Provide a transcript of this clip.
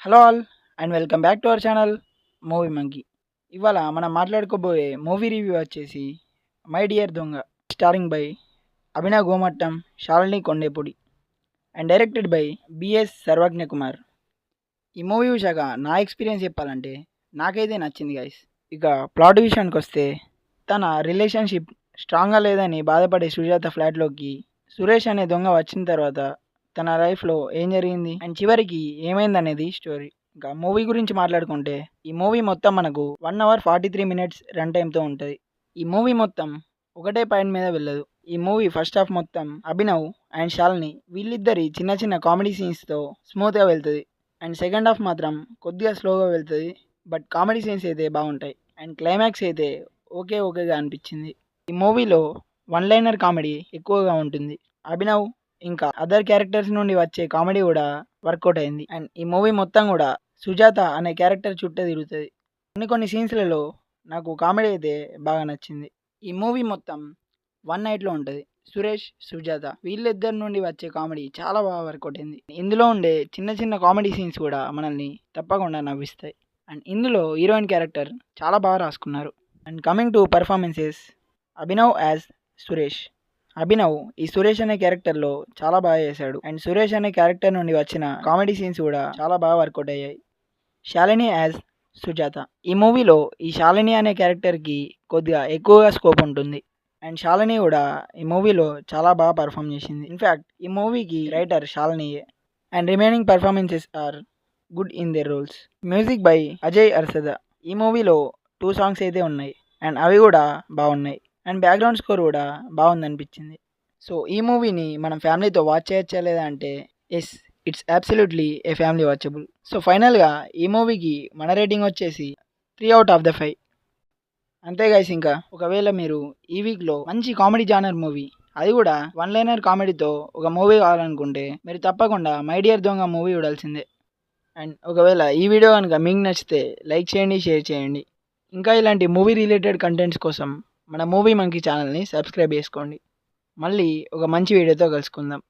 Hello all and welcome back to our channel movie monkey. ఇవాళ మనం మాట్లాడుకోబోయే movie review వచ్చేసి my dear Donga, starring by Abhinav Gomatam, Shalini Kondepudi and directed by BS Sarvagna Kumar. ఈ movie చూశాక నా ఎక్స్పీరియన్స్ చెప్పాలంటే నాకైతే నచ్చింది గైస్. ఇక ప్లాట్ విషయానికి వస్తే, తన రిలేషన్షిప్ స్ట్రాంగ్గా లేదని బాధపడే సుజాత ఫ్లాట్లోకి సురేష్ అనే దొంగ వచ్చిన తర్వాత తన లైఫ్లో ఏం జరిగింది అండ్ చివరికి ఏమైందనేది స్టోరీ. ఇంకా మూవీ గురించి మాట్లాడుకుంటే, ఈ మూవీ మొత్తం మనకు 1 hour 43 minutes రన్ టైంతో ఉంటుంది. ఈ మూవీ మొత్తం ఒకటే పాయింట్ మీద వెళ్ళదు. ఈ మూవీ ఫస్ట్ హాఫ్ మొత్తం అభినవ్ అండ్ శాలిని వీళ్ళిద్దరి చిన్న చిన్న కామెడీ సీన్స్తో స్మూత్గా వెళ్తుంది. అండ్ సెకండ్ హాఫ్ మాత్రం కొద్దిగా స్లోగా వెళ్తుంది. బట్ కామెడీ సీన్స్ అయితే బాగుంటాయి అండ్ క్లైమాక్స్ అయితే ఓకేగా అనిపించింది. ఈ మూవీలో వన్ లైనర్ కామెడీ ఎక్కువగా ఉంటుంది. అభినవ్ ఇంకా అదర్ క్యారెక్టర్స్ నుండి వచ్చే కామెడీ కూడా వర్కౌట్ అయింది. అండ్ ఈ మూవీ మొత్తం కూడా సుజాత అనే క్యారెక్టర్ చుట్టే తిరుగుతుంది. కొన్ని సీన్స్లలో నాకు కామెడీ అయితే బాగా నచ్చింది. ఈ మూవీ మొత్తం వన్ నైట్లో ఉంటుంది. సురేష్, సుజాత వీళ్ళిద్దరి నుండి వచ్చే కామెడీ చాలా బాగా వర్కౌట్ అయింది. ఇందులో ఉండే చిన్న చిన్న కామెడీ సీన్స్ కూడా మనల్ని తప్పకుండా నవ్విస్తాయి. అండ్ ఇందులో హీరోయిన్ క్యారెక్టర్ చాలా బాగా రాసుకున్నారు. And coming to performances, Abhinav as Suresh. Abhinav ఈ సురేష్ అనే క్యారెక్టర్లో చాలా బాగా చేశాడు. అండ్ సురేష్ అనే క్యారెక్టర్ నుండి వచ్చిన కామెడీ సీన్స్ కూడా చాలా బాగా వర్కౌట్ అయ్యాయి. శాలిని యాజ్ సుజాత. ఈ మూవీలో ఈ శాలిని అనే క్యారెక్టర్కి కొద్దిగా ఎక్కువగా స్కోప్ ఉంటుంది. అండ్ శాలిని కూడా ఈ మూవీలో చాలా బాగా పర్ఫామ్ చేసింది. ఇన్ఫ్యాక్ట్ ఈ మూవీకి రైటర్ శాలినియే. And remaining performances are good in their roles. Music by Ajay Arsada. ఈ మూవీలో 2 songs అయితే ఉన్నాయి అండ్ అవి కూడా బాగున్నాయి. అండ్ బ్యాక్గ్రౌండ్ స్కోర్ కూడా బాగుందనిపించింది. సో ఈ మూవీని మనం ఫ్యామిలీతో వాచ్ చేయొచ్చా లేదా అంటే yes, it's absolutely a family watchable. So ఫైనల్గా ఈ మూవీకి మన రేటింగ్ వచ్చేసి 3/5. అంతే గైస్. ఇంకా ఒకవేళ మీరు ఈ వీక్లో మంచి కామెడీ జానర్ మూవీ, అది కూడా వన్ లైనర్ కామెడీతో ఒక మూవీ కావాలనుకుంటే మీరు తప్పకుండా మై డియర్ దొంగ మూవీ చూడాల్సిందే. అండ్ ఒకవేళ ఈ వీడియో కనుక మీకు నచ్చితే లైక్ చేయండి, షేర్ చేయండి. ఇంకా ఇలాంటి మూవీ రిలేటెడ్ కంటెంట్స్ కోసం మన మూవీ మంకీ ఛానల్ని సబ్స్క్రైబ్ చేసుకోండి. మళ్ళీ ఒక మంచి వీడియోతో కలుసుకుందాం.